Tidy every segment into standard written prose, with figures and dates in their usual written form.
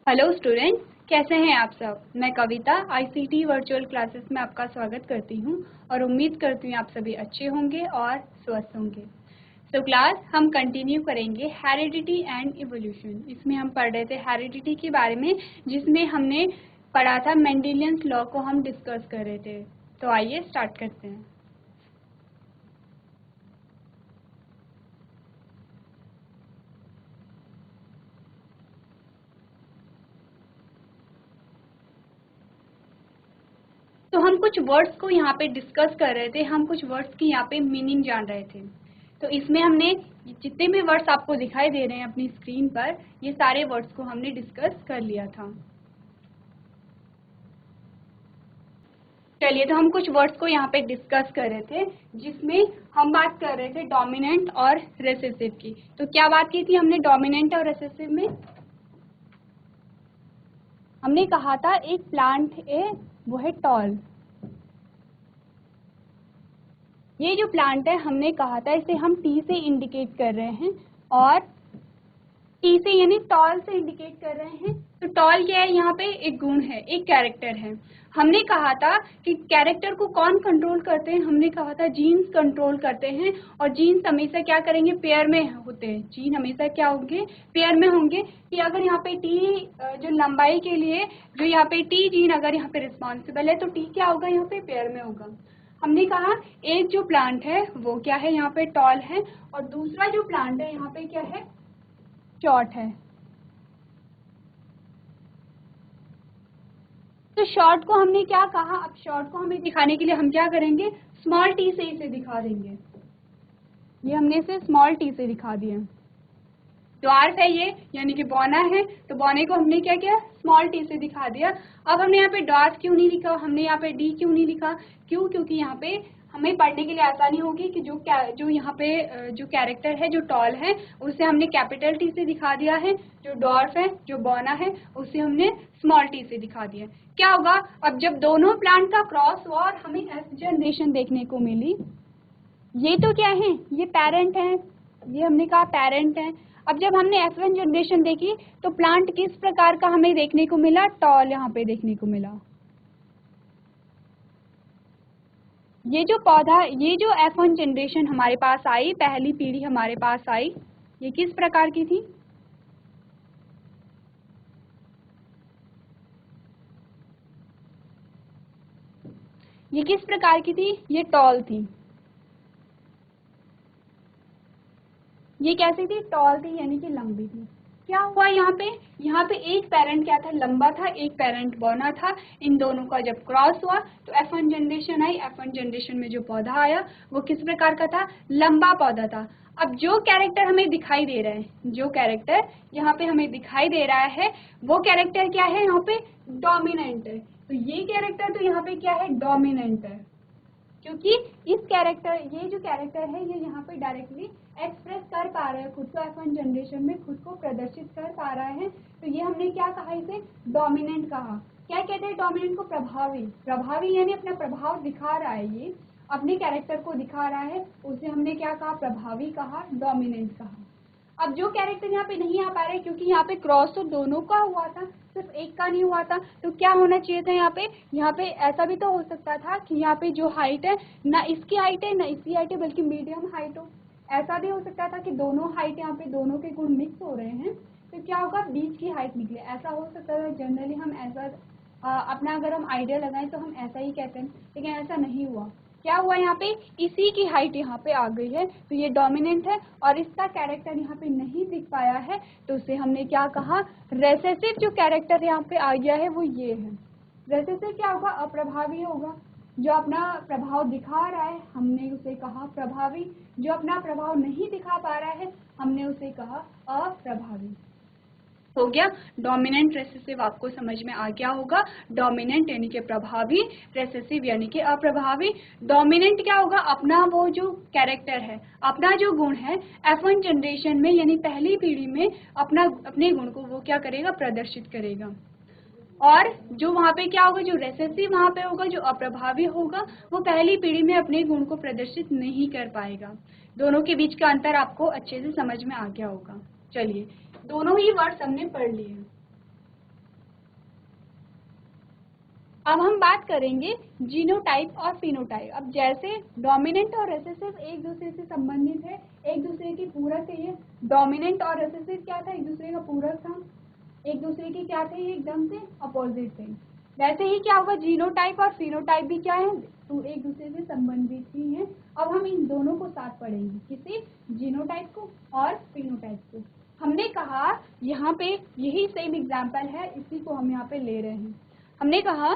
Hello students, कैसे हैं आप सब। मैं कविता आईसीटी वर्चुअल क्लासेस में आपका स्वागत करती हूं और उम्मीद करती हूं आप सभी अच्छे होंगे और स्वस्थ होंगे। सो क्लास हम कंटिन्यू करेंगे हेरिडिटी एंड इवोल्यूशन। इसमें हम पढ़ रहे थे हेरिडिटी के बारे में, जिसमें हमने पढ़ा था मेंडेलियंस लॉ को हम डिस्कस कर रहे थे। तो आइए स्टार्ट करते हैं। तो हम कुछ वर्ड्स को यहाँ पे डिस्कस कर रहे थे, हम कुछ वर्ड्स की यहाँ पे मीनिंग जान रहे थे। तो इसमें हमने जितने भी वर्ड्स आपको दिखाई दे रहे हैं अपनी स्क्रीन पर, ये सारे वर्ड्स को हमने डिस्कस कर लिया था। चलिए, तो हम कुछ वर्ड्स को यहाँ पे डिस्कस कर रहे थे, जिसमें हम बात कर रहे थे डोमिनेंट और रिसेसिव की। तो क्या बात की थी हमने डोमिनेंट और रिसेसिव में? हमने कहा था एक प्लांट है वो है टॉल। ये जो प्लांट है हमने कहा था इसे हम टी से इंडिकेट कर रहे हैं, और टी से यानी टॉल से इंडिकेट कर रहे हैं। तो टॉल क्या है? यहाँ पे एक गुण है, एक कैरेक्टर है। हमने कहा था कि कैरेक्टर को कौन कंट्रोल करते हैं? हमने कहा था जीन्स कंट्रोल करते हैं, और जीन्स हमेशा क्या करेंगे? पेयर में होते हैं। जीन हमेशा क्या होंगे? पेयर में होंगे। कि अगर यहाँ पे टी जो लंबाई के लिए जो यहाँ पे टी जीन अगर यहाँ पे रिस्पॉन्सिबल है, तो टी क्या होगा? यहाँ पे पेयर में होगा। हमने कहा एक जो प्लांट है वो क्या है? यहाँ पे टॉल है, और दूसरा जो प्लांट है यहाँ पे क्या है? शॉर्ट है। तो शॉर्ट को हमने क्या कहा? अब शॉर्ट को हमें दिखाने के लिए हम क्या करेंगे? स्मॉल टी से इसे दिखा देंगे। ये हमने इसे स्मॉल टी से दिखा दिया। ड्वार्फ है ये, यानी कि बौना है, तो बौने को हमने क्या किया? स्मॉल टी से दिखा दिया। अब हमने यहाँ पे ड्वार्फ क्यों नहीं लिखा? हमने यहाँ पे डी क्यों नहीं लिखा? क्यों? क्योंकि यहाँ पे हमें पढ़ने के लिए आसानी होगी कि जो यहाँ पे जो कैरेक्टर है जो टॉल है उसे हमने कैपिटल टी से दिखा दिया है, जो ड्वार्फ है जो बौना है उसे हमने स्मॉल टी से दिखा दिया। क्या होगा? अब जब दोनों प्लांट का क्रॉस हुआ और हमें एफ जनरेशन देखने को मिली, ये तो क्या है? ये पेरेंट है, ये हमने कहा पेरेंट है। अब जब हमने F1 जनरेशन देखी तो प्लांट किस प्रकार का हमें देखने को मिला? टॉल यहाँ पे देखने को मिला। ये जो पौधा, ये जो F1 जनरेशन हमारे पास आई, पहली पीढ़ी हमारे पास आई, ये किस प्रकार की थी? ये किस प्रकार की थी? ये टॉल थी। ये कैसी थी? टॉल थी, यानी कि लंबी थी। क्या हुआ यहाँ पे? यहाँ पे एक पेरेंट क्या था? लंबा था, एक पेरेंट बौना था। इन दोनों का जब क्रॉस हुआ तो F1 जनरेशन आई। F1 जनरेशन में जो पौधा आया वो किस प्रकार का था? लंबा पौधा था। अब जो कैरेक्टर हमें दिखाई दे रहा है, जो कैरेक्टर यहाँ पे हमें दिखाई दे रहा है, वो कैरेक्टर क्या है? यहाँ पे डोमिनेंट है। तो ये कैरेक्टर तो यहाँ पे क्या है? डोमिनेंट है, क्योंकि इस कैरेक्टर, ये जो कैरेक्टर है ये यहाँ पे डायरेक्टली एक्सप्रेस कर पा रहा है खुद को, F1 जनरेशन में खुद को प्रदर्शित कर पा रहा है। तो ये हमने क्या कहा? इसे डोमिनेंट कहा। क्या कहते हैं डोमिनेंट को? प्रभावी। प्रभावी यानी अपना प्रभाव दिखा रहा है, ये अपने कैरेक्टर को दिखा रहा है, उसे हमने क्या कहा? प्रभावी कहा, डोमिनेंट कहा। अब जो कैरेक्टर यहाँ पे नहीं आ पा रहे, क्योंकि यहाँ पे क्रॉस तो दोनों का हुआ था, सिर्फ एक का नहीं हुआ था, तो क्या होना चाहिए था यहाँ पे? यहाँ पे ऐसा भी तो हो सकता था कि यहाँ पे जो हाइट है, ना इसकी हाइट है ना इसकी हाइट है, बल्कि मीडियम हाइट हो। ऐसा भी हो सकता था कि दोनों हाइट, यहाँ पे दोनों के गुण मिक्स हो रहे हैं, तो क्या होगा? बीच की हाइट निकले। ऐसा हो सकता था। जनरली हम ऐसा अपना अगर हम आइडिया लगाएं तो हम ऐसा ही कहते हैं, लेकिन ऐसा नहीं हुआ। क्या हुआ? यहाँ पे इसी की हाइट यहाँ पे आ गई है, तो ये डोमिनेंट है, और इसका कैरेक्टर यहाँ पे नहीं दिख पाया है, तो उसे हमने क्या कहा? रेसेसिव। जो कैरेक्टर यहाँ पे आ गया है वो ये है। रेसेसिव क्या होगा? अप्रभावी होगा। जो अपना प्रभाव दिखा रहा है हमने उसे कहा प्रभावी, जो अपना प्रभाव नहीं दिखा पा रहा है हमने उसे कहा अप्रभावी। हो गया। डोमिनेंट रेसेसिव आपको समझ में आ गया होगा। डोमिनेंट यानी कि प्रभावी, रेसेसिव यानी कि अप्रभावी। डोमिनेंट क्या होगा? अपना वो जो कैरेक्टर है, अपना जो गुण है, F1 जनरेशन में यानी पहली पीढ़ी में अपने गुण को वो क्या करेगा? प्रदर्शित करेगा। और जो वहाँ पे क्या होगा? जो रेसेसिव वहाँ पे होगा, जो अप्रभावी होगा, वो पहली पीढ़ी में अपने गुण को प्रदर्शित नहीं कर पाएगा। दोनों के बीच का अंतर आपको अच्छे से समझ में आ गया होगा। चलिए, दोनों ही वर्ड्स हमने पढ़ लिए। अब हम बात करेंगे जीनोटाइप और फिनोटाइप। अब जैसे डोमिनेंट और रिसेसिव एक दूसरे से संबंधित है, एक दूसरे के पूरक है। ये डोमिनेंट और रिसेसिव क्या था, एक दूसरे का पूरक था, एक दूसरे के क्या थे, ये एकदम से अपोजिट थे। वैसे ही क्या होगा, जीनोटाइप और फिनोटाइप भी क्या है, तो एक दूसरे से संबंधित ही हैं। अब हम इन दोनों को साथ पढ़ेंगे, किसी जीनोटाइप को और फिनोटाइप को। हमने कहा यहाँ पे यही सेम एग्जाम्पल है, इसी को हम यहाँ पे ले रहे हैं। हमने कहा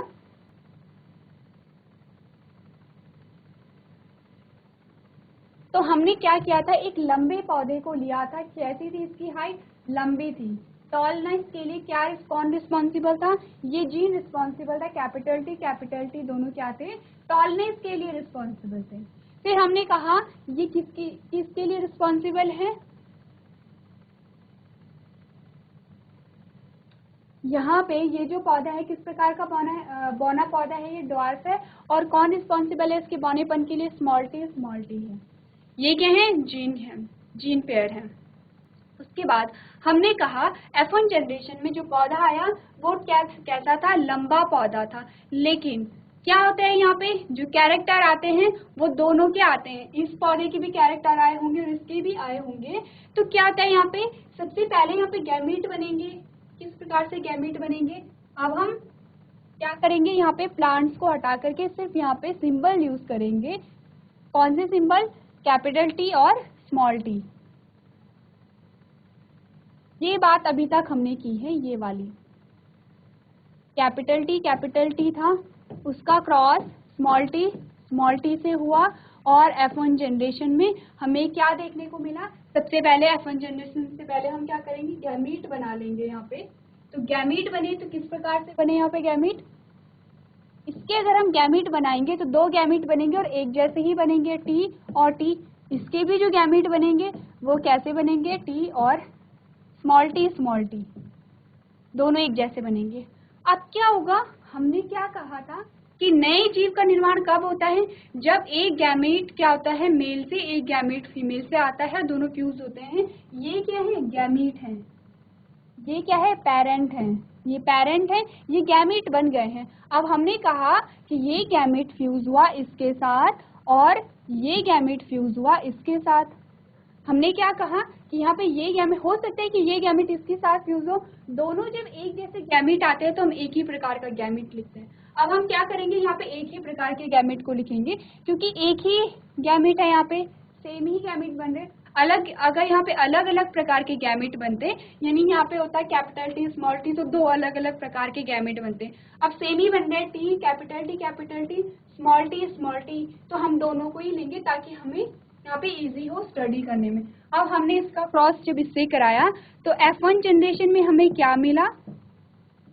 तो हमने क्या किया था, एक लंबे पौधे को लिया था। कैसी थी इसकी हाइट, लंबी थी। टॉलनेस के लिए क्या कौन रिस्पॉन्सिबल था, ये जीन रिस्पॉन्सिबल था। कैपिटल टी दोनों क्या थे, टॉलनेस के लिए रिस्पॉन्सिबल थे। फिर हमने कहा ये किसके लिए रिस्पॉन्सिबल है, यहाँ पे ये जो पौधा है किस प्रकार का बौना पौधा है, ये ड्वार्फ है। और कौन रिस्पॉन्सिबल है इसके बौनेपन के लिए, स्मॉल टी है। ये क्या है, जीन पेयर है। उसके बाद हमने कहा F1 जनरेशन में जो पौधा आया वो कैसा था, लंबा पौधा था। लेकिन क्या होता है, यहाँ पे जो कैरेक्टर आते हैं वो दोनों के आते हैं। इस पौधे के भी कैरेक्टर आए होंगे और इसके भी आए होंगे। तो क्या होता है, यहाँ पे सबसे पहले यहाँ पे गैमीट बनेंगे। किस प्रकार से गैमीट बनेंगे, अब हम क्या करेंगे, यहाँ पे प्लांट्स को हटा करके सिर्फ यहाँ पे सिंबल यूज करेंगे। कौन से सिंबल, कैपिटल टी और स्मॉल टी। ये बात अभी तक हमने की है, ये वाली कैपिटल टी था, उसका क्रॉस स्मॉल टी से हुआ। और F1 जनरेशन में हमें क्या देखने को मिला, सबसे पहले F1 जनरेशन से पहले हम क्या करेंगे, गैमीट बना लेंगे यहाँ पे। तो गैमीट बने तो किस प्रकार से बने यहाँ पे गैमीट, इसके अगर हम गैमीट बनाएंगे तो दो गैमीट बनेंगे और एक जैसे ही बनेंगे, टी और टी। इसके भी जो गैमीट बनेंगे वो कैसे बनेंगे, टी और स्मॉल टी दोनों एक जैसे बनेंगे। अब क्या होगा, हमने क्या कहा था कि नए जीव का निर्माण कब होता है, जब एक गैमीट क्या होता है, मेल से, एक गैमीट फीमेल से आता है, दोनों फ्यूज होते हैं। ये क्या है, गैमीट है। ये क्या है, पेरेंट है। ये पेरेंट है, ये गैमीट बन गए हैं। अब हमने कहा कि ये गैमीट फ्यूज हुआ इसके साथ और ये गैमीट फ्यूज हुआ इसके साथ। हमने क्या कहा कि यहाँ पे ये गैमीट हो सकता है कि ये गैमीट इसके साथ फ्यूज हो। दोनों जब एक जैसे गैमीट आते हैं तो हम एक ही प्रकार का गैमीट लिखते हैं। अब हम क्या करेंगे, यहाँ पे एक ही प्रकार के गैमीट को लिखेंगे, क्योंकि एक ही गैमीट है, यहाँ पे सेम ही गैमीट बन रहे। अगर यहाँ पे अलग अलग प्रकार के गैमीट बनते, यानी यहाँ पे होता है कैपिटल टी स्मॉल टी, तो दो अलग अलग प्रकार के गैमीट बनते। अब सेम ही बन रहे, T capital T small T, तो हम दोनों को ही लेंगे ताकि हमें यहाँ पे इजी हो स्टडी करने में। अब हमने इसका क्रॉस जब इससे कराया तो F1 जनरेशन में हमें क्या मिला,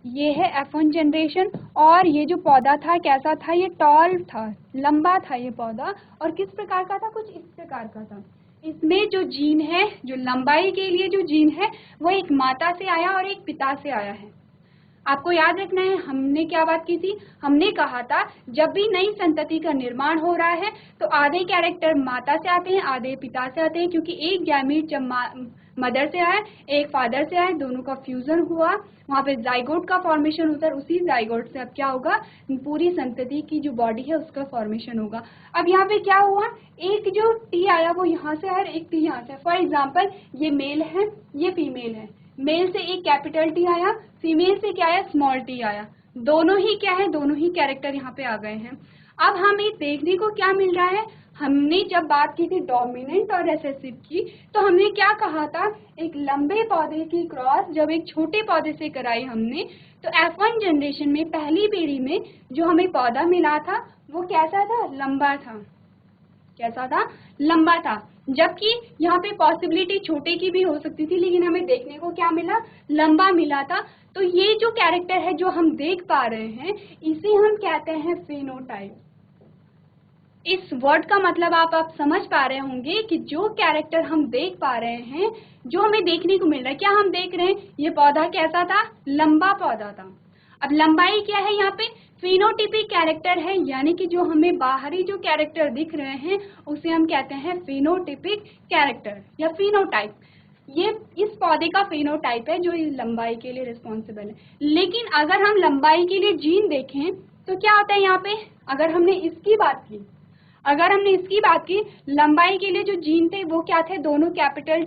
ये है F1 जनरेशन। और ये जो पौधा था कैसा था, ये टॉल था, लंबा था ये पौधा। और किस प्रकार का था, कुछ इस प्रकार का था। इसमें जो जीन है, जो लंबाई के लिए जो जीन है, वो एक माता से आया और एक पिता से आया है। आपको याद रखना है, हमने क्या बात की थी, हमने कहा था जब भी नई संतति का निर्माण हो रहा है तो आधे कैरेक्टर माता से आते हैं, आधे पिता से आते हैं। क्योंकि एक गैमीट जब मदर से आए, एक फादर से आए, दोनों का फ्यूजन हुआ, वहाँ पे जाइगोट का फॉर्मेशन होता है। उसी जाइगोट से अब क्या होगा, पूरी संतति की जो बॉडी है उसका फॉर्मेशन होगा। अब यहाँ पे क्या हुआ, एक जो टी आया वो यहाँ से आया, एक टी यहाँ से। फॉर एग्जाम्पल ये मेल है, ये फीमेल है। मेल से एक कैपिटल टी आया, फीमेल से क्या आया, स्मॉल टी आया। दोनों ही क्या है, दोनों ही कैरेक्टर यहाँ पे आ गए हैं। अब हमें देखने को क्या मिल रहा है, हमने जब बात की थी डोमिनेंट और रिसेसिव की, तो हमने क्या कहा था, एक लंबे पौधे की क्रॉस जब एक छोटे पौधे से कराई हमने, तो F1 जनरेशन में पहली पीढ़ी में जो हमें पौधा मिला था वो कैसा था, लंबा था। कैसा था, लंबा था। जबकि यहाँ पे पॉसिबिलिटी छोटे की भी हो सकती थी, लेकिन हमें देखने को क्या मिला, लंबा मिला था। तो ये जो कैरेक्टर है जो हम देख पा रहे हैं, इसे हम कहते हैं फेनोटाइप। इस वर्ड का मतलब आप समझ पा रहे होंगे कि जो कैरेक्टर हम देख पा रहे हैं, जो हमें देखने को मिल रहा है, क्या हम देख रहे हैं, ये पौधा कैसा था, लंबा पौधा था। अब लंबाई क्या है, यहाँ पे फिनोटिपिक कैरेक्टर है, यानी कि जो हमें बाहरी जो कैरेक्टर दिख रहे हैं उसे हम कहते हैं फिनोटिपिक कैरेक्टर या फिनोटाइप। ये इस पौधे का फिनोटाइप है जो इस लंबाई के लिए रिस्पॉन्सिबल है। लेकिन अगर हम लंबाई के लिए जीन देखें तो क्या होता है यहाँ पे, अगर हमने इसकी बात की, लंबाई के लिए जो जीन थे वो क्या थे, दोनों कैपिटल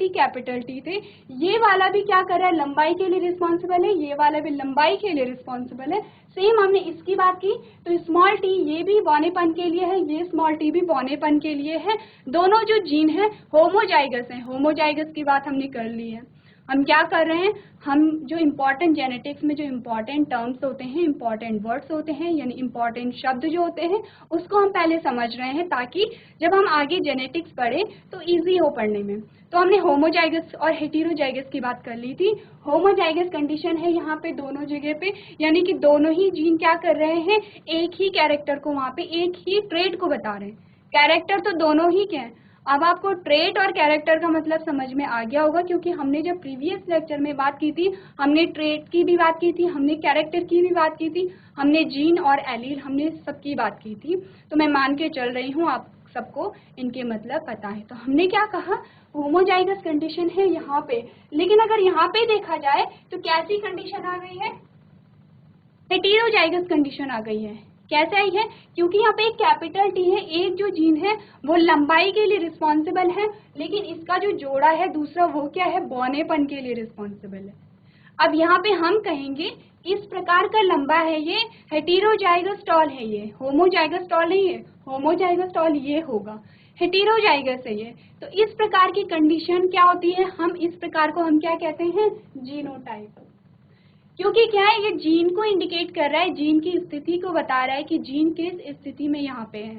टी थे। ये वाला भी क्या कर रहा है, लंबाई के लिए रिस्पॉन्सिबल है, ये वाला भी लंबाई के लिए रिस्पॉन्सिबल है। सेम हमने इसकी बात की तो स्मॉल टी ये भी बौनेपन के लिए है, ये स्मॉल टी भी बौनेपन के लिए है। दोनों जो जीन है होमोजाइगस हैं, होमोजाइगस की बात हमने कर ली है। हम क्या कर रहे हैं, हम जो इम्पॉर्टेंट जेनेटिक्स में जो इम्पॉर्टेंट टर्म्स होते हैं, इम्पॉर्टेंट वर्ड्स होते हैं, यानी इम्पॉर्टेंट शब्द जो होते हैं उसको हम पहले समझ रहे हैं, ताकि जब हम आगे जेनेटिक्स पढ़ें तो इजी हो पढ़ने में। तो हमने होमोजाइगस और हेटेरोजाइगस की बात कर ली थी। होमोजाइगस कंडीशन है यहाँ पे दोनों जगह पे, यानी कि दोनों ही जीन क्या कर रहे हैं, एक ही कैरेक्टर को, वहाँ पे एक ही ट्रेट को बता रहे हैं। कैरेक्टर तो दोनों ही के हैं। अब आपको ट्रेट और कैरेक्टर का मतलब समझ में आ गया होगा, क्योंकि हमने जब प्रीवियस लेक्चर में बात की थी, हमने ट्रेट की भी बात की थी, हमने कैरेक्टर की भी बात की थी, हमने जीन और एलील हमने सबकी बात की थी। तो मैं मान के चल रही हूँ आप सबको इनके मतलब पता है। तो हमने क्या कहा, होमोजाइगस कंडीशन है यहाँ पे, लेकिन अगर यहाँ पे देखा जाए तो कैसी कंडीशन आ गई है, हेटेरोजाइगस कंडीशन आ गई है। कैसे आई है, क्योंकि यहाँ पे एक कैपिटल टी है, एक जो जीन है वो लंबाई के लिए रिस्पॉन्सिबल है, लेकिन इसका जो जोड़ा है दूसरा वो क्या है, बौनेपन के लिए रिस्पॉन्सिबल है। अब यहाँ पे हम कहेंगे इस प्रकार का लंबा है ये, हेटेरोजाइगस टॉल है ये, होमोजाइगस टॉल नहीं है, होमोजाइगस टॉल ये होगा, हेटेरोजाइगस है ये। तो इस प्रकार की कंडीशन क्या होती है, हम इस प्रकार को हम क्या कहते हैं, जीनोटाइप। क्योंकि क्या है, ये जीन को इंडिकेट कर रहा है, जीन की स्थिति को बता रहा है कि जीन किस स्थिति में यहाँ पे है।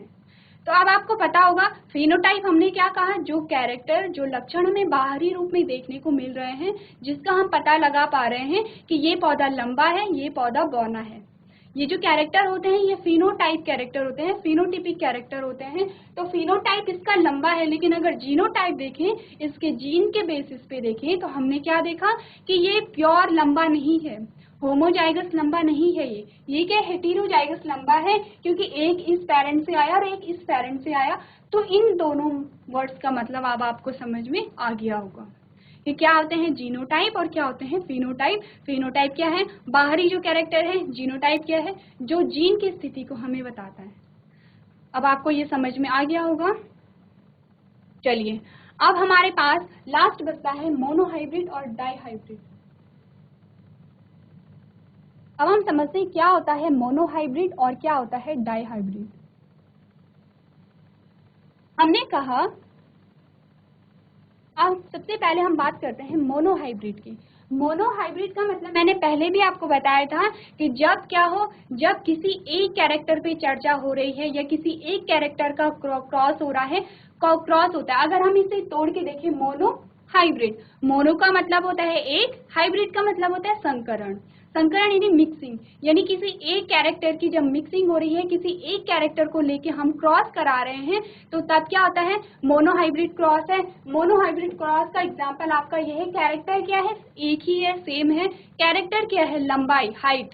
तो अब आपको पता होगा फेनोटाइप हमने क्या कहा, जो कैरेक्टर, जो लक्षण हमें बाहरी रूप में देखने को मिल रहे हैं, जिसका हम पता लगा पा रहे हैं कि ये पौधा लंबा है, ये पौधा बौना है। ये जो कैरेक्टर होते हैं ये फिनोटाइप कैरेक्टर होते हैं, फिनोटिपिक कैरेक्टर होते हैं। तो फिनोटाइप इसका लंबा है, लेकिन अगर जीनोटाइप देखें, इसके जीन के बेसिस पे देखें, तो हमने क्या देखा कि ये प्योर लंबा नहीं है, होमोजाइगस लंबा नहीं है ये क्या, हेटेरोजाइगस लंबा है, क्योंकि एक इस पेरेंट से आया और एक इस पेरेंट से आया। तो इन दोनों वर्ड्स का मतलब अब आपको समझ में आ गया होगा कि क्या होते हैं जीनोटाइप और क्या होते हैं फिनोटाइप। फिनोटाइप क्या है, बाहरी जो कैरेक्टर है, जीनोटाइप क्या है, जो जीन की स्थिति को हमें बताता है। अब आपको ये समझ में आ गया होगा। चलिए अब हमारे पास लास्ट बचता है मोनोहाइब्रिड और डाइहाइब्रिड। अब हम समझते हैं क्या होता है मोनोहाइब्रिड और क्या होता है डाइहाइब्रिड। हमने कहा, अब सबसे पहले हम बात करते हैं मोनोहाइब्रिड की। मोनोहाइब्रिड का मतलब मैंने पहले भी आपको बताया था कि जब क्या हो, जब किसी एक कैरेक्टर पे चर्चा हो रही है या किसी एक कैरेक्टर का क्रॉस हो रहा है, क्रॉस होता है। अगर हम इसे तोड़ के देखें, मोनोहाइब्रिड, मोनो का मतलब होता है एक, हाइब्रिड का मतलब होता है संकरण। संकरण यानी मिक्सिंग, यानी किसी एक कैरेक्टर की जब मिक्सिंग हो रही है, किसी एक कैरेक्टर को लेके हम क्रॉस करा रहे हैं, तो तब क्या होता है, मोनोहाइब्रिड क्रॉस है। मोनोहाइब्रिड क्रॉस का एग्जांपल आपका यह है, कैरेक्टर क्या है, एक ही है, सेम है। कैरेक्टर क्या है, लंबाई, हाइट।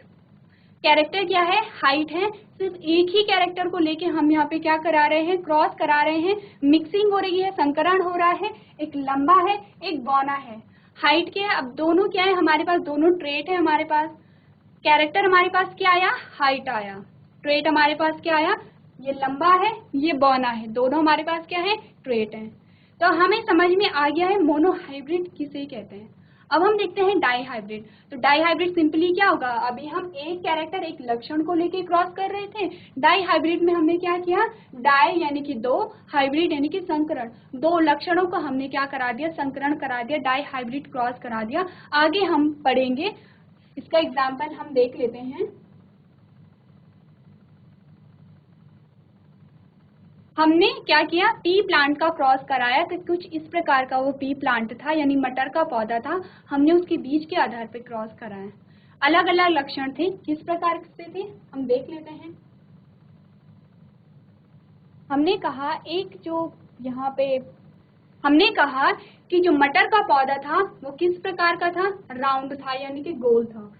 कैरेक्टर क्या है, हाइट है। सिर्फ एक ही कैरेक्टर को लेके हम यहाँ पे क्या करा रहे हैं, क्रॉस करा रहे हैं, मिक्सिंग हो रही है, संकरण हो रहा है। एक लंबा है, एक बौना है। हाइट क्या है, अब दोनों क्या है हमारे पास, दोनों ट्रेट है हमारे पास। कैरेक्टर हमारे पास क्या आया, हाइट आया। ट्रेट हमारे पास क्या आया, ये लंबा है, ये बौना है, दोनों हमारे पास क्या है, ट्रेट है। तो हमें समझ में आ गया है मोनोहाइब्रिड किसे कहते हैं। अब हम देखते हैं डाइहाइब्रिड। तो डाइहाइब्रिड सिंपली क्या होगा, अभी हम एक कैरेक्टर, एक लक्षण को लेके क्रॉस कर रहे थे। डाइहाइब्रिड में हमने क्या किया, डाई यानी कि दो, हाइब्रिड यानी कि संकरण, दो लक्षणों को हमने क्या करा दिया, संकरण करा दिया, डाइहाइब्रिड क्रॉस करा दिया। आगे हम पढ़ेंगे, इसका एग्जाम्पल हम देख लेते हैं। हमने क्या किया, पी प्लांट का क्रॉस कराया, तो कुछ इस प्रकार का वो पी प्लांट था, यानी मटर का पौधा था। हमने उसके बीज के आधार पर क्रॉस कराया। अलग अलग लक्षण थे, किस प्रकार से थे हम देख लेते हैं। हमने कहा एक जो यहाँ पे हमने कहा कि जो मटर का पौधा था वो किस प्रकार का था, राउंड था, यानी कि गोल था,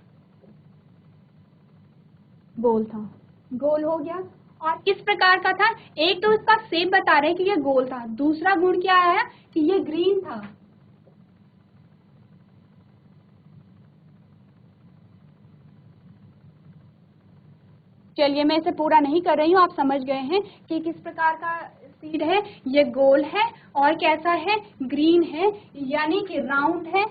गोल था, गोल हो गया। और किस प्रकार का था, एक तो इसका शेप बता रहे हैं कि ये गोल था, दूसरा गुण क्या आया कि ये ग्रीन था। चलिए मैं इसे पूरा नहीं कर रही हूँ, आप समझ गए हैं कि किस प्रकार का सीड है। ये गोल है और कैसा है, ग्रीन है, यानी कि राउंड है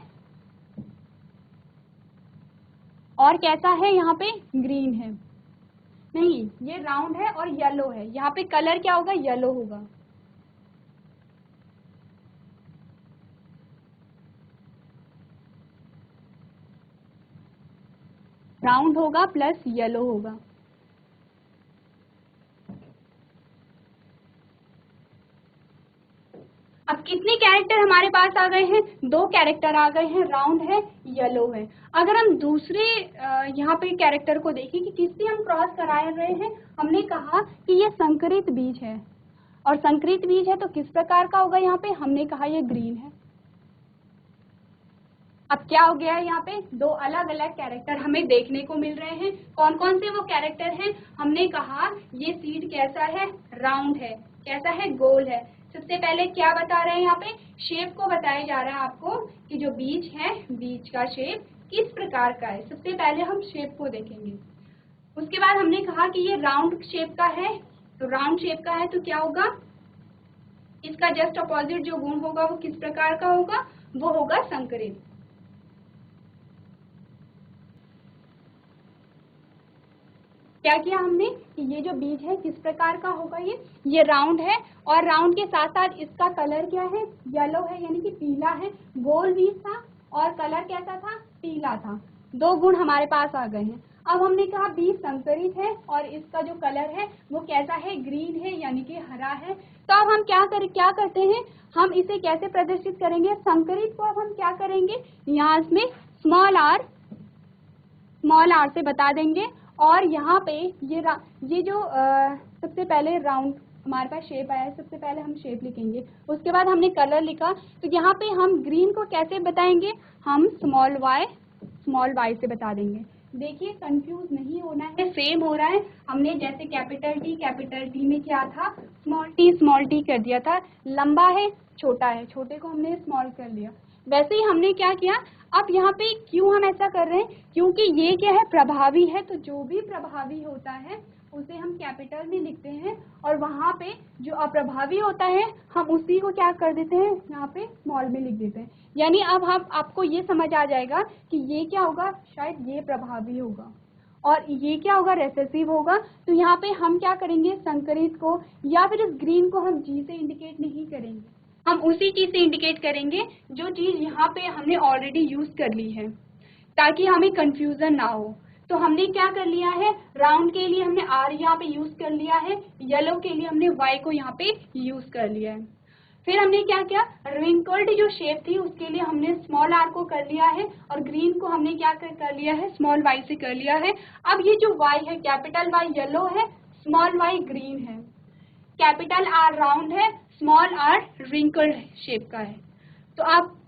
और कैसा है, यहाँ पे ग्रीन है। नहीं, ये राउंड है और येलो है, यहाँ पे कलर क्या होगा, येलो होगा। राउंड होगा प्लस येलो होगा। अब कितने कैरेक्टर हमारे पास आ गए हैं, 2 कैरेक्टर आ गए हैं, राउंड है, येलो है। अगर हम दूसरे यहाँ पे कैरेक्टर को देखें कि किससे हम क्रॉस करा रहे हैं, हमने कहा कि ये संकरित बीज है, और संकरित बीज है तो किस प्रकार का होगा, यहाँ पे हमने कहा ये ग्रीन है। अब क्या हो गया है, यहाँ पे 2 अलग अलग कैरेक्टर हमें देखने को मिल रहे हैं। कौन कौन से वो कैरेक्टर हैं, हमने कहा ये सीड कैसा है, राउंड है, कैसा है, गोल है। सबसे पहले क्या बता रहे हैं, यहाँ पे शेप को बताया जा रहा है आपको कि जो बीज है, बीज का शेप किस प्रकार का है। सबसे पहले हम शेप को देखेंगे, उसके बाद हमने कहा कि ये राउंड शेप का है, तो राउंड शेप का है तो क्या होगा, इसका जस्ट अपोजिट जो गुण होगा वो किस प्रकार का होगा, वो होगा संकरित। क्या किया हमने कि ये जो बीज है किस प्रकार का होगा, ये राउंड है, और राउंड के साथ साथ इसका कलर क्या है, येलो है, यानी कि पीला है। गोल बीज था और कलर कैसा था, पीला था। 2 गुण हमारे पास आ गए हैं। अब हमने कहा बीज संकरित है और इसका जो कलर है वो कैसा है, ग्रीन है, यानी कि हरा है। तो अब हम क्या करते हैं, हम इसे कैसे प्रदर्शित करेंगे, संकरित को अब हम क्या करेंगे, यहाँ इसमें स्मॉल आर से बता देंगे। और यहाँ पे ये जो सबसे पहले राउंड हमारे पास शेप आया है, सबसे पहले हम शेप लिखेंगे, उसके बाद हमने कलर लिखा, तो यहाँ पे हम ग्रीन को कैसे बताएंगे, हम स्मॉल वाई से बता देंगे। देखिए कंफ्यूज नहीं होना है, सेम हो रहा है। हमने जैसे कैपिटल टी में क्या था, स्मॉल टी कर दिया था, लंबा है, छोटा है, छोटे को हमने स्मॉल कर लिया। वैसे ही हमने क्या किया, अब यहाँ पे क्यों हम ऐसा कर रहे हैं, क्योंकि ये क्या है, प्रभावी है, तो जो भी प्रभावी होता है उसे हम कैपिटल में लिखते हैं, और वहाँ पे जो अप्रभावी होता है हम उसी को क्या कर देते हैं, यहाँ पे स्मॉल में लिख देते हैं। यानी अब हम आपको ये समझ आ जाएगा कि ये क्या होगा, शायद ये प्रभावी होगा और ये क्या होगा, रेसेसिव होगा। तो यहाँ पे हम क्या करेंगे, संकरित को या फिर इस ग्रीन को हम जी से इंडिकेट नहीं करेंगे, हम उसी चीज से इंडिकेट करेंगे जो चीज यहाँ पे हमने ऑलरेडी यूज कर ली है, ताकि हमें कंफ्यूजन ना हो। तो हमने क्या कर लिया है, राउंड के लिए हमने आर यहाँ पे यूज कर लिया है, येलो के लिए हमने वाई को यहाँ पे यूज कर लिया है। फिर हमने क्या किया, रिंकल्ड जो शेप थी उसके लिए हमने स्मॉल आर को कर लिया है, और ग्रीन को हमने क्या कर लिया है, स्मॉल वाई से कर लिया है। अब ये जो वाई है, कैपिटल वाई येलो है, स्मॉल वाई ग्रीन है, कैपिटल आर राउंड है, स्मॉल आर रिंकल्ड शेप का है। तो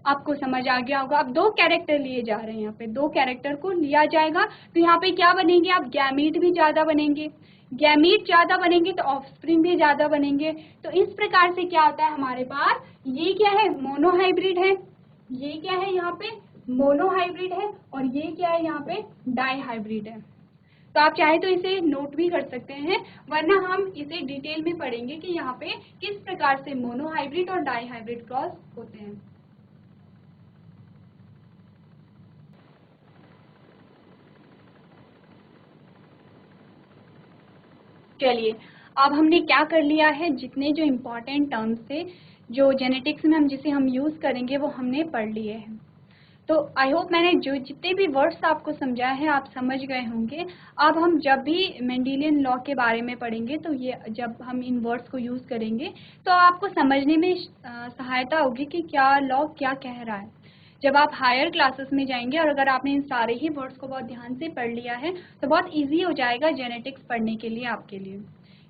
आपको समझ आ गया होगा। अब 2 कैरेक्टर लिए जा रहे हैं, यहाँ पे 2 कैरेक्टर को लिया जाएगा, तो यहाँ पे क्या बनेंगे, आप गैमीट भी ज्यादा बनेंगे, गैमीट ज्यादा बनेंगे तो ऑफस्प्रिंग भी ज्यादा बनेंगे। तो इस प्रकार से क्या होता है हमारे पास, ये क्या है, मोनोहाइब्रिड है, ये क्या है यहाँ पे मोनोहाइब्रिड है, और ये क्या है यहाँ पे डाईहाइब्रिड है। तो आप चाहे तो इसे नोट भी कर सकते हैं, वरना हम इसे डिटेल में पढ़ेंगे कि यहाँ पे किस प्रकार से मोनोहाइब्रिड और डाईहाइब्रिड क्रॉस होते हैं। चलिए अब हमने क्या कर लिया है, जितने जो इम्पोर्टेंट टर्म्स थे जो जेनेटिक्स में जिसे हम यूज़ करेंगे वो हमने पढ़ लिए हैं। तो आई होप मैंने जो जितने भी वर्ड्स आपको समझाए हैं आप समझ गए होंगे। अब हम जब भी मेंडेलियन लॉ के बारे में पढ़ेंगे तो ये जब हम इन वर्ड्स को यूज़ करेंगे तो आपको समझने में सहायता होगी कि क्या लॉ क्या कह रहा है। जब आप हायर क्लासेस में जाएंगे और अगर आपने इन सारे ही वर्ड्स को बहुत ध्यान से पढ़ लिया है तो बहुत ईजी हो जाएगा जेनेटिक्स पढ़ने के लिए आपके लिए।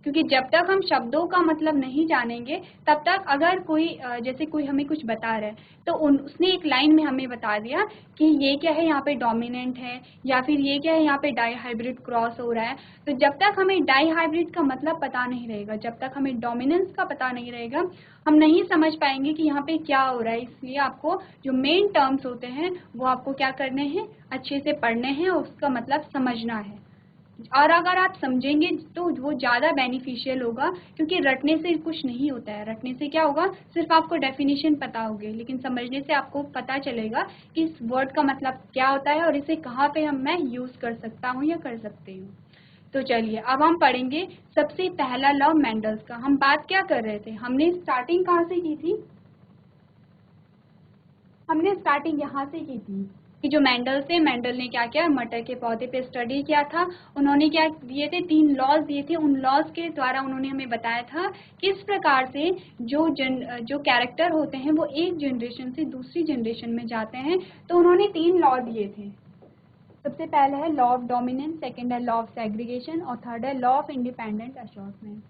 क्योंकि जब तक हम शब्दों का मतलब नहीं जानेंगे तब तक अगर कोई जैसे कोई हमें कुछ बता रहा है तो उसने एक लाइन में हमें बता दिया कि ये क्या है यहाँ पे डोमिनेंट है या फिर ये क्या है यहाँ पे डाईहाइब्रिड क्रॉस हो रहा है, तो जब तक हमें डाईहाइब्रिड का मतलब पता नहीं रहेगा, जब तक हमें डोमिनेंस का पता नहीं रहेगा, हम नहीं समझ पाएंगे कि यहाँ पे क्या हो रहा है। इसलिए आपको जो मेन टर्म्स होते हैं वो आपको क्या करने हैं, अच्छे से पढ़ने हैं और उसका मतलब समझना है। और अगर आप समझेंगे तो वो ज़्यादा बेनिफिशियल होगा, क्योंकि रटने से कुछ नहीं होता है। रटने से क्या होगा, सिर्फ आपको डेफिनेशन पता होगी, लेकिन समझने से आपको पता चलेगा कि इस वर्ड का मतलब क्या होता है और इसे कहाँ पे मैं यूज़ कर सकता हूँ या कर सकती हूँ। तो चलिए अब हम पढ़ेंगे सबसे पहला लॉ मेंडल्स का। हम बात क्या कर रहे थे, हमने स्टार्टिंग कहाँ से की थी, हमने स्टार्टिंग यहाँ से की थी कि जो मेंडल थे, मेंडल ने क्या किया, मटर के पौधे पे स्टडी किया था। उन्होंने क्या दिए थे, 3 लॉज दिए थे। उन लॉज के द्वारा उन्होंने हमें बताया था किस प्रकार से जो कैरेक्टर होते हैं वो एक जनरेशन से दूसरी जनरेशन में जाते हैं। तो उन्होंने 3 लॉ दिए थे। सबसे पहला है लॉ ऑफ डोमिनेंस, सेकंड है लॉ ऑफ सेग्रीगेशन और थर्ड है लॉ ऑफ इंडिपेंडेंट असॉर्टमेंट।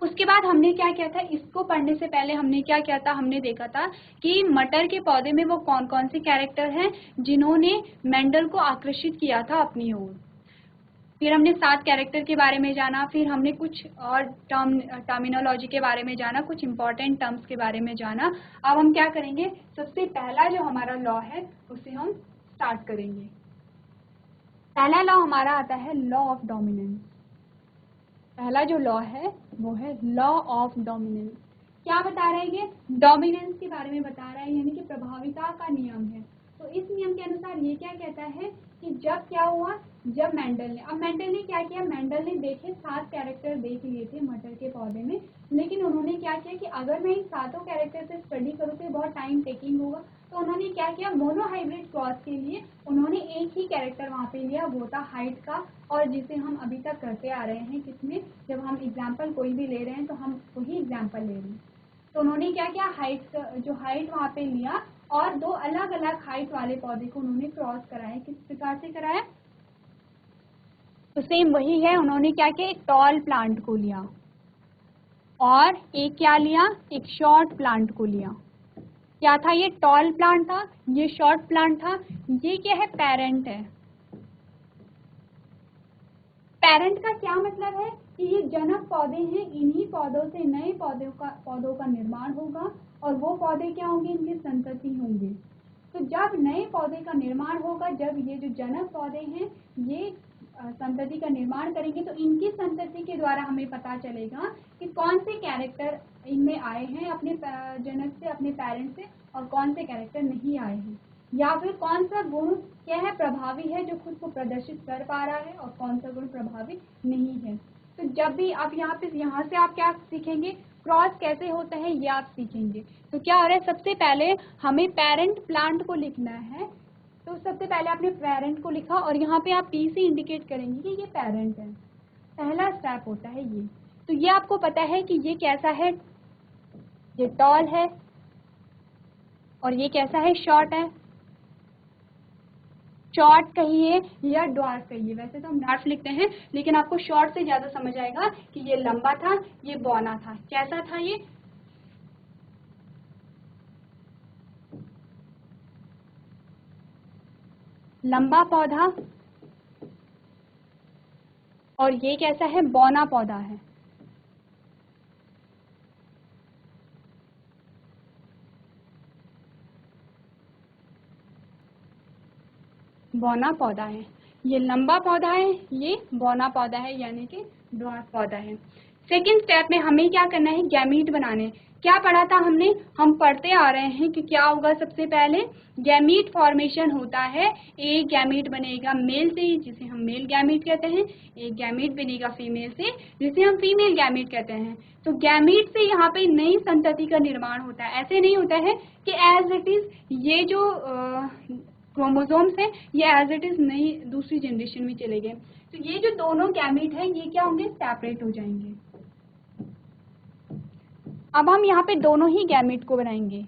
उसके बाद हमने क्या किया था, इसको पढ़ने से पहले हमने क्या किया था, हमने देखा था कि मटर के पौधे में वो कौन कौन से कैरेक्टर हैं जिन्होंने मेंडल को आकर्षित किया था अपनी ओर। फिर हमने 7 कैरेक्टर के बारे में जाना, फिर हमने कुछ और टर्मिनोलॉजी के बारे में जाना, कुछ इंपॉर्टेंट टर्म्स के बारे में जाना। अब हम क्या करेंगे, सबसे पहला जो हमारा लॉ है उसे हम स्टार्ट करेंगे। पहला लॉ हमारा आता है लॉ ऑफ डोमिनेंस। पहला जो लॉ है वो है लॉ ऑफ डोमिनेंस। क्या बता रहा है ये, डोमिनेंस के बारे में बता रहा है, यानी कि प्रभाविता का नियम है। तो इस नियम के अनुसार ये क्या कहता है कि जब क्या हुआ, जब मेंडल ने, अब मेंडल ने क्या किया, मेंडल ने देखे 7 कैरेक्टर देख लिए थे मटर के पौधे में, लेकिन उन्होंने क्या किया कि अगर मैं इन 7 कैरेक्टर से स्टडी करूँ तो बहुत टाइम टेकिंग होगा। तो उन्होंने क्या किया, मोनोहाइब्रिड क्रॉस के लिए उन्होंने एक ही कैरेक्टर वहाँ पे लिया, वो था हाइट का, और जिसे हम अभी तक करते आ रहे हैं किसमें, जब हम एग्जाम्पल कोई भी ले रहे हैं तो हम वही एग्जाम्पल ले रहे हैं। तो उन्होंने क्या किया, जो हाइट वहाँ पे लिया और 2 अलग अलग हाइट वाले पौधे को उन्होंने क्रॉस कराया। किस प्रकार से कराया, तो सेम वही है, उन्होंने क्या किया, एक टॉल प्लांट को लिया और एक क्या लिया, एक शॉर्ट प्लांट को लिया। क्या था, ये टॉल प्लांट था, ये शॉर्ट प्लांट था। ये क्या है, पेरेंट है। पेरेंट का क्या मतलब है कि ये जनक पौधे हैं, इन्हीं पौधों से नए पौधों का निर्माण होगा और वो पौधे क्या होंगे, इनकी संतति होंगे। तो जब नए पौधे का निर्माण होगा, जब ये जो जनक पौधे हैं ये संतति का निर्माण करेंगे, तो इनकी संतति के द्वारा हमें पता चलेगा कि कौन से कैरेक्टर इनमें आए हैं अपने जनक से, अपने पेरेंट से, और कौन से कैरेक्टर नहीं आए हैं, या फिर कौन सा गुण क्या है, प्रभावी है, जो खुद को प्रदर्शित कर पा रहा है, और कौन सा गुण प्रभावी नहीं है। तो जब भी आप यहाँ से आप क्या सीखेंगे, क्रॉस कैसे होता है ये आप सीखेंगे। तो क्या हो रहा है, सबसे पहले हमें पेरेंट प्लांट को लिखना है। तो सबसे पहले आपने पेरेंट को लिखा और यहाँ पे आप पी से इंडिकेट करेंगे कि ये पेरेंट है। पहला स्टेप होता है ये। तो ये आपको पता है कि ये कैसा है, ये टॉल है और ये कैसा है, शॉर्ट है। शॉर्ट कहिए या ड्वार्फ कहिए, वैसे तो हम ड्वार्फ लिखते हैं, लेकिन आपको शॉर्ट से ज्यादा समझ आएगा कि ये लंबा था, ये बौना था। कैसा था ये, लंबा पौधा, और ये कैसा है, बौना पौधा है। बौना पौधा है, ये लंबा पौधा है, ये बौना पौधा है, यानी कि ड्वार्फ पौधा है। सेकेंड स्टेप में हमें क्या करना है, गैमीट बनाने। क्या पढ़ा था हमने, हम पढ़ते आ रहे हैं कि क्या होगा, सबसे पहले गैमीट फॉर्मेशन होता है। एक गैमीट बनेगा मेल से, जिसे हम मेल गैमीट कहते हैं, एक गैमीट बनेगा फीमेल से, जिसे हम फीमेल गैमीट कहते हैं। तो गैमीट से यहाँ पे नई संतति का निर्माण होता है। ऐसे नहीं होता है कि एज इट इज ये जो क्रोमोसोम्स हैं ये एज इट इज नई दूसरी जनरेशन में चले गए। तो ये जो दोनों गैमीट हैं ये क्या होंगे, सेपरेट हो जाएंगे। अब हम यहाँ पे दोनों ही गैमीट को बनाएंगे।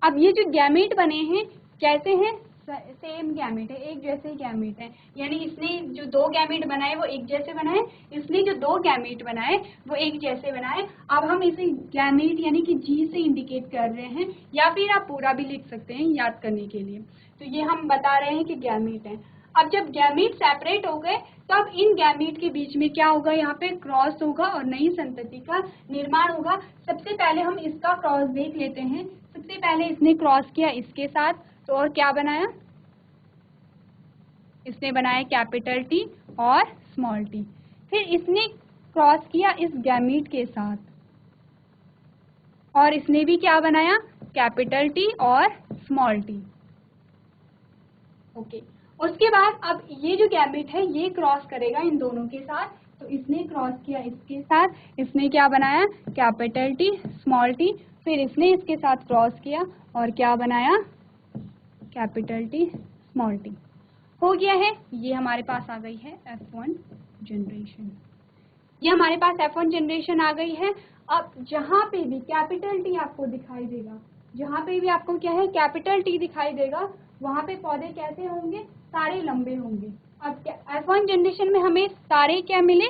अब ये जो गैमीट बने हैं कैसे हैं, सेम गैमीट है, एक जैसे गैमीट है, यानी इसने जो 2 गैमीट बनाए वो एक जैसे बनाए, इसने जो 2 गैमीट बनाए वो एक जैसे बनाए। अब हम इसे गैमीट यानी कि जी से इंडिकेट कर रहे हैं, या फिर आप पूरा भी लिख सकते हैं याद करने के लिए। तो ये हम बता रहे हैं कि गैमीट है। अब जब गैमीट सेपरेट हो गए तो अब इन गैमीट के बीच में क्या होगा, यहाँ पे क्रॉस होगा और नई संतति का निर्माण होगा। सबसे पहले हम इसका क्रॉस देख लेते हैं। सबसे पहले इसने क्रॉस किया इसके साथ, तो और क्या बनाया, इसने बनाया कैपिटल टी और स्मॉल टी। फिर इसने क्रॉस किया इस गैमीट के साथ और इसने भी क्या बनाया, कैपिटल टी और स्मॉल टी। ओके, उसके बाद अब ये जो गैमीट है ये क्रॉस करेगा इन दोनों के साथ, तो इसने क्रॉस किया इसके साथ, इसने क्या बनाया, कैपिटल टी स्मॉल टी। फिर इसने इसके साथ क्रॉस किया और क्या बनाया, कैपिटल टी स्मॉल टी। हो गया है, ये हमारे पास आ गई है F1 जनरेशन। ये हमारे पास F1 जनरेशन आ गई है। अब जहाँ पे भी कैपिटल टी आपको दिखाई देगा, जहाँ पे भी आपको क्या है, कैपिटल टी दिखाई देगा, वहाँ पे पौधे कैसे होंगे, सारे लंबे होंगे। अब F1 जनरेशन में हमें सारे क्या मिले,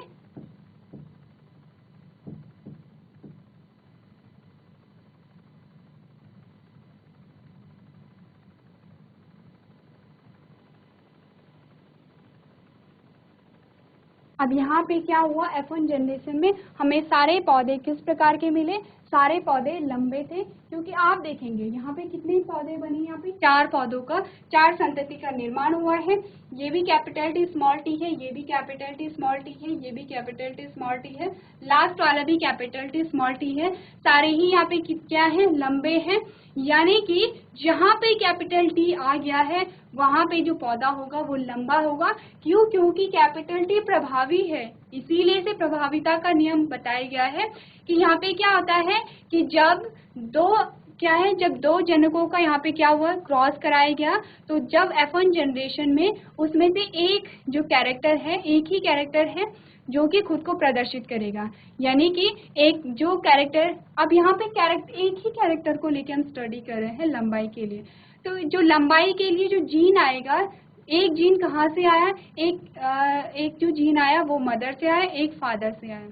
अब यहाँ पे क्या हुआ, F1 जनरेशन में हमें सारे पौधे किस प्रकार के मिले, सारे पौधे लंबे थे, क्योंकि आप देखेंगे यहाँ पे कितने पौधे बने, यहाँ पे 4 पौधों का, 4 संतति का निर्माण हुआ है। ये भी कैपिटल टी स्मॉल टी है, ये भी कैपिटल टी स्मॉल टी है, ये भी कैपिटल टी स्मॉल टी है, लास्ट वाला भी कैपिटल टी स्मॉल टी है। सारे ही यहाँ पे क्या है, लंबे हैं। यानी कि जहाँ पे कैपिटल टी आ गया है वहाँ पे जो पौधा होगा वो लंबा होगा। क्यों, क्योंकि कैपिटल टी प्रभावी है, इसीलिए से प्रभाविता का नियम बताया गया है कि यहाँ पे क्या होता है कि जब जब दो जनकों का यहाँ पे क्या हुआ, क्रॉस कराया गया, तो जब F1 जनरेशन में उसमें से एक जो कैरेक्टर है, एक ही कैरेक्टर है जो कि खुद को प्रदर्शित करेगा। यानी कि एक जो कैरेक्टर, अब यहाँ पे एक ही कैरेक्टर को लेके हम स्टडी कर रहे हैं लंबाई के लिए, तो जो लंबाई के लिए जो जीन आएगा, एक जीन कहाँ से आया, एक जो जीन आया वो मदर से आया, एक फादर से आया।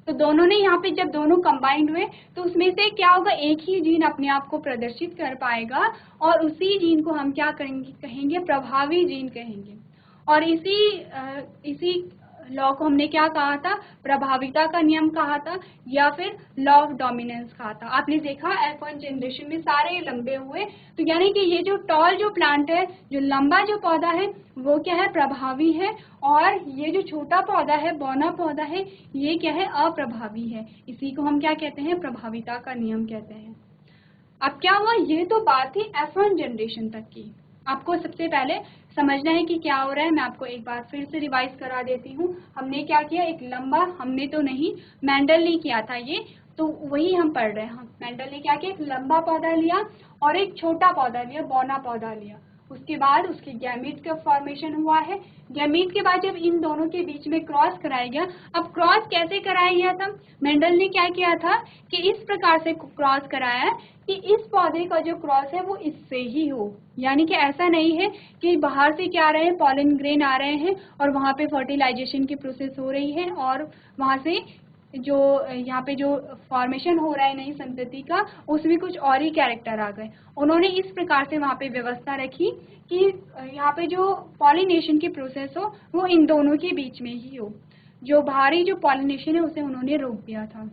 तो दोनों ने यहाँ पे जब दोनों कंबाइंड हुए तो उसमें से क्या होगा, एक ही जीन अपने आप को प्रदर्शित कर पाएगा और उसी जीन को हम क्या कहेंगे, प्रभावी जीन कहेंगे। और इसी लॉ को हमने क्या कहा था, प्रभाविता का नियम कहा था या फिर लॉ ऑफ डोमिनेंस कहा था। आपने देखा F1 जनरेशन में सारे लंबे हुए, तो यानी कि ये जो टॉल जो प्लांट है, जो लंबा जो पौधा है वो क्या है, प्रभावी है, और ये जो छोटा पौधा है, बौना पौधा है, ये क्या है, अप्रभावी है। इसी को हम क्या कहते हैं, प्रभाविता का नियम कहते हैं। अब क्या हुआ, ये तो बात थी F1 जनरेशन तक की। आपको सबसे पहले समझना है कि क्या हो रहा है। मैं आपको एक बार फिर से रिवाइज करा देती हूँ। हमने क्या किया, एक लंबा, हमने तो नहीं, मेंडल ने किया था ये, तो वही हम पढ़ रहे हैं। मेंडल ने क्या किया, एक लंबा पौधा लिया और एक छोटा पौधा लिया, बौना पौधा लिया। उसके बाद उसके गैमीट का फॉर्मेशन हुआ है। गैमीट के बाद जब इन दोनों के बीच में क्रॉस कराया गया, अब क्रॉस कैसे कराया गया था, मेंडल ने क्या किया था कि इस प्रकार से क्रॉस कराया कि इस पौधे का जो क्रॉस है वो इससे ही हो। यानी कि ऐसा नहीं है कि बाहर से क्या आ रहे हैं, पॉलन ग्रेन आ रहे हैं और वहाँ पे फर्टिलाइजेशन की प्रोसेस हो रही है और वहाँ से जो यहाँ पे जो फॉर्मेशन हो रहा है नई संतति का, उसमें कुछ और ही कैरेक्टर आ गए। उन्होंने इस प्रकार से वहाँ पे व्यवस्था रखी कि यहाँ पे जो पॉलिनेशन की प्रोसेस हो वो इन दोनों के बीच में ही हो। जो बाहरी जो पॉलिनेशन है उसे उन्होंने रोक दिया था।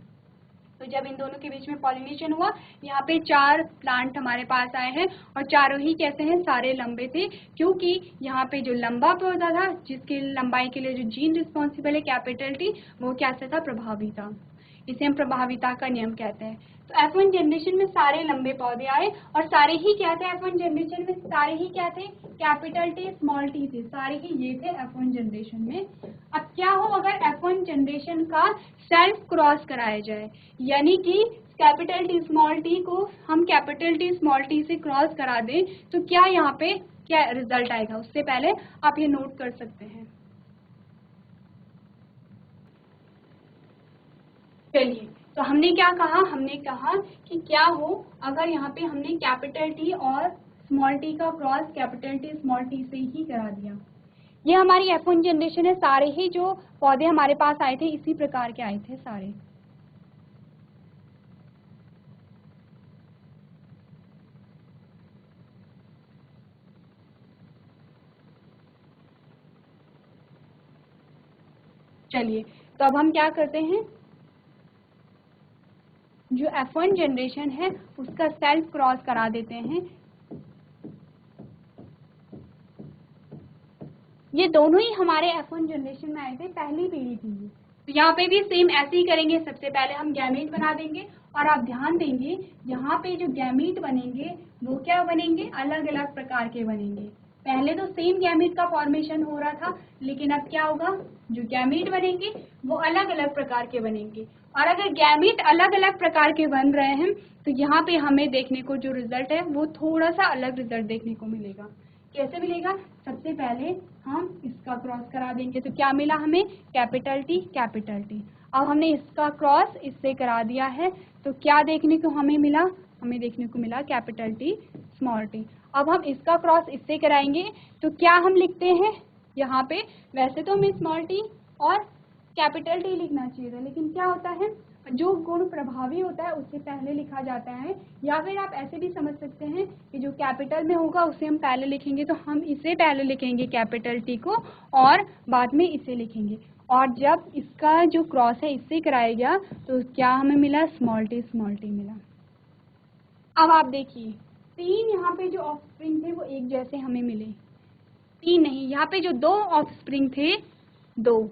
तो जब इन दोनों के बीच में पॉलिनेशन हुआ, यहाँ पे 4 प्लांट हमारे पास आए हैं और चारों ही कैसे हैं, सारे लंबे थे, क्योंकि यहाँ पे जो लंबा पौधा था जिसकी लंबाई के लिए जो जीन रिस्पॉन्सिबल है कैपिटल टी, वो कैसे था, प्रभावी था। इसे हम प्रभाविता का नियम कहते हैं। तो F1 जनरेशन में सारे लंबे पौधे आए और सारे ही क्या थे, F1 जनरेशन में सारे ही क्या थे, कैपिटल टी स्मॉल टी थे, सारे ही ये थे F1 जनरेशन में। अब क्या हो, अगर F1 जनरेशन का सेल्फ क्रॉस कराया जाए, यानी कि कैपिटल टी स्मॉल टी को हम कैपिटल टी स्मॉल टी से क्रॉस करा दें, तो क्या यहाँ पे क्या रिजल्ट आएगा, उससे पहले आप ये नोट कर सकते हैं। चलिए, तो हमने क्या कहा, हमने कहा कि क्या हो अगर यहाँ पे हमने कैपिटल टी और स्मॉल टी का cross capital T small T से ही करा दिया। ये हमारी F1 जनरेशन है, सारे ही जो पौधे हमारे पास आए थे इसी प्रकार के आए थे सारे। चलिए, तो अब हम क्या करते हैं, जो F1 जनरेशन है उसका सेल्फ क्रॉस करा देते हैं ये दोनों ही हमारे F1 जनरेशन में आए थे, पहली पीढ़ी थी ये। तो यहाँ पे भी सेम ऐसे ही करेंगे, सबसे पहले हम गैमीट बना देंगे और आप ध्यान देंगे यहाँ पे जो गैमीट बनेंगे वो क्या बनेंगे, अलग अलग प्रकार के बनेंगे। पहले तो सेम गैमीट का फॉर्मेशन हो रहा था, लेकिन अब क्या होगा, जो गैमीट बनेंगे वो अलग अलग प्रकार के बनेंगे। और अगर गैमीट अलग अलग प्रकार के बन रहे हैं तो यहाँ पे हमें देखने को जो रिजल्ट है वो थोड़ा सा अलग रिजल्ट देखने को मिलेगा। कैसे मिलेगा, सबसे पहले हम इसका क्रॉस करा देंगे तो क्या मिला हमें, कैपिटल टी कैपिटल टी। अब हमने इसका क्रॉस इससे करा दिया है तो क्या देखने को हमें मिला, हमें देखने को मिला कैपिटल टी स्मॉल टी। अब हम इसका क्रॉस इससे कराएंगे तो क्या हम लिखते हैं यहाँ पे, वैसे तो हमें स्मॉल टी और कैपिटल टी लिखना चाहिए था, लेकिन क्या होता है जो गुण प्रभावी होता है उससे पहले लिखा जाता है, या फिर आप ऐसे भी समझ सकते हैं कि जो कैपिटल में होगा उसे हम पहले लिखेंगे, तो हम इसे पहले लिखेंगे कैपिटल टी को और बाद में इसे लिखेंगे। और जब इसका जो क्रॉस है इससे कराया गया तो क्या हमें मिला, स्मॉल टी मिला। अब आप देखिए तीन यहाँ पे जो ऑफस्प्रिंग थे वो एक जैसे हमें मिले, तीन नहीं, यहाँ पे जो दो ऑफस्प्रिंग थे, दो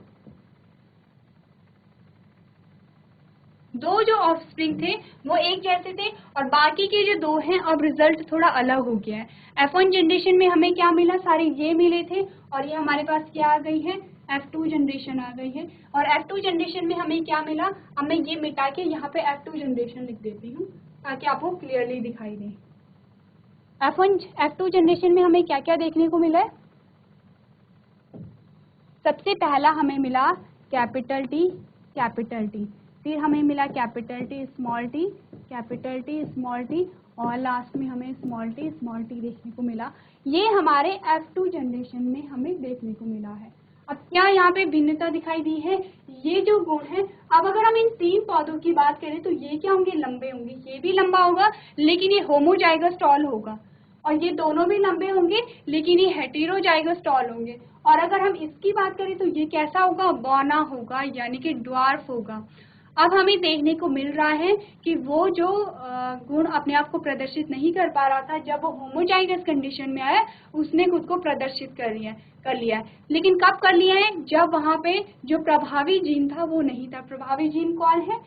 जो ऑफस्प्रिंग थे वो एक जैसे थे और बाकी के जो दो हैं अब रिजल्ट थोड़ा अलग हो गया है। F1 जनरेशन में हमें क्या मिला, सारे ये मिले थे और ये हमारे पास क्या आ गई है, F2 जनरेशन आ गई है। और F2 जनरेशन में हमें क्या मिला, अब मैं ये मिटा के यहाँ पे F2 जनरेशन लिख देती हूँ ताकि आपको क्लियरली दिखाई दे। F2 जनरेशन में हमें क्या क्या देखने को मिला है, सबसे पहला हमें मिला कैपिटल टी, फिर हमें मिला कैपिटल टी स्मॉल टी और लास्ट में हमें स्मॉल टी देखने को मिला। ये हमारे F2 जनरेशन में हमें देखने को मिला है। अब क्या यहाँ पे भिन्नता दिखाई दी है, ये जो गुण है, अब अगर हम इन तीन पौधों की बात करें तो ये क्या होंगे, लंबे होंगे, ये भी लंबा होगा लेकिन ये होमोजाइगस टॉल होगा, और ये दोनों भी लंबे होंगे लेकिन ये हेटेरोजाइगस टॉल होंगे। और अगर हम इसकी बात करें तो ये कैसा होगा, बौना होगा, यानी कि ड्वार्फ होगा। अब हमें देखने को मिल रहा है कि वो जो गुण अपने आप को प्रदर्शित नहीं कर पा रहा था, जब वो होमोजाइगस कंडीशन में आया उसने खुद को प्रदर्शित कर लिया है। लेकिन कब कर लिया है, जब वहाँ पे जो प्रभावी जीन था वो नहीं था। प्रभावी जीन कौन है,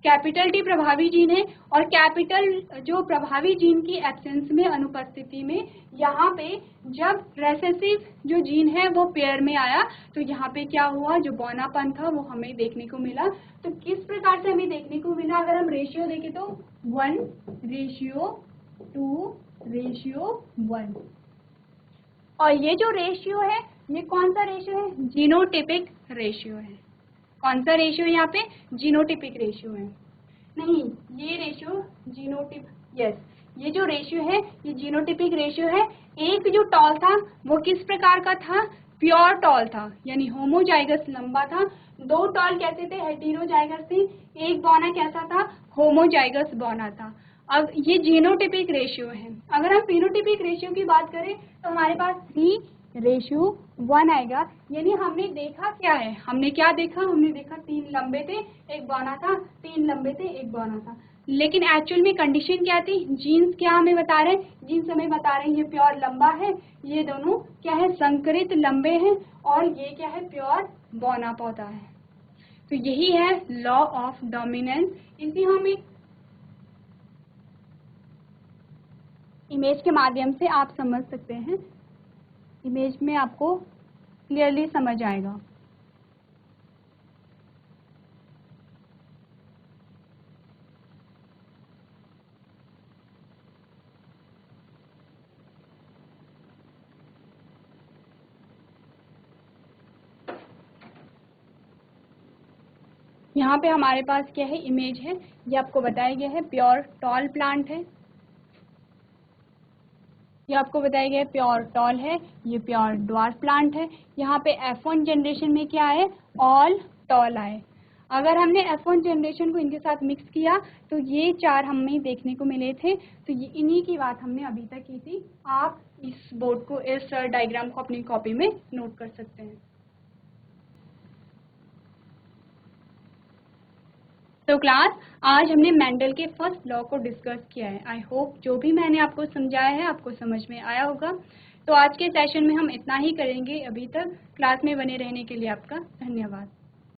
कैपिटल टी प्रभावी जीन है। और कैपिटल जो प्रभावी जीन की एब्सेंस में, अनुपस्थिति में, यहाँ पे जब रेसेसिव जो जीन है वो पेयर में आया तो यहाँ पे क्या हुआ, जो बौनापन था वो हमें देखने को मिला। तो किस प्रकार से हमें देखने को मिला, अगर हम रेशियो देखें तो 1:2:1। और ये जो रेशियो है ये कौन सा रेशियो है, जीनोटिपिक रेशियो है। कौन सा रेशियो है यहाँ पे, जीनोटिपिक रेशियो है। नहीं, ये रेशियो ये जो रेशियो है ये जीनोटिपिक रेशियो है। एक जो टॉल था वो किस प्रकार का था, प्योर टॉल था, यानी होमोजाइगस लंबा था। दो टॉल कैसे थे, हेटेरोजाइगस थे। एक बौना कैसा था, होमोजाइगस बौना था। अब ये जीनोटिपिक रेशियो है। अगर हम फिनोटिपिक रेशियो की बात करें तो हमारे पास 3:1 आएगा। यानी हमने देखा क्या है, हमने देखा तीन लंबे थे एक बौना था, तीन लंबे थे एक बौना था। लेकिन एक्चुअल में कंडीशन क्या थी, जीन्स क्या हमें बता रहे हैं, जीन्स हमें बता रहे हैं ये प्योर लंबा है, ये दोनों क्या है, संकरित लंबे हैं, और ये क्या है, प्योर बौना पौधा है। तो यही है लॉ ऑफ डोमिनेंस। इसी हम एक इमेज के माध्यम से आप समझ सकते हैं, इमेज में आपको क्लियरली समझ आएगा। यहाँ पे हमारे पास क्या है, इमेज है, ये आपको बताया गया है प्योर टॉल प्लांट है, ये आपको बताया गया है प्योर टॉल है, ये प्योर ड्वार्फ प्लांट है। यहाँ पे F1 जनरेशन में क्या है, ऑल टॉल आए। अगर हमने F1 जनरेशन को इनके साथ मिक्स किया तो ये चार हमें देखने को मिले थे। तो ये इन्हीं की बात हमने अभी तक की थी। आप इस बोर्ड को, इस डायग्राम को अपनी कॉपी में नोट कर सकते हैं। तो क्लास, आज हमने मेंडल के फर्स्ट लॉ को डिस्कस किया है। आई होप जो भी मैंने आपको समझाया है आपको समझ में आया होगा। तो आज के सेशन में हम इतना ही करेंगे। अभी तक क्लास में बने रहने के लिए आपका धन्यवाद।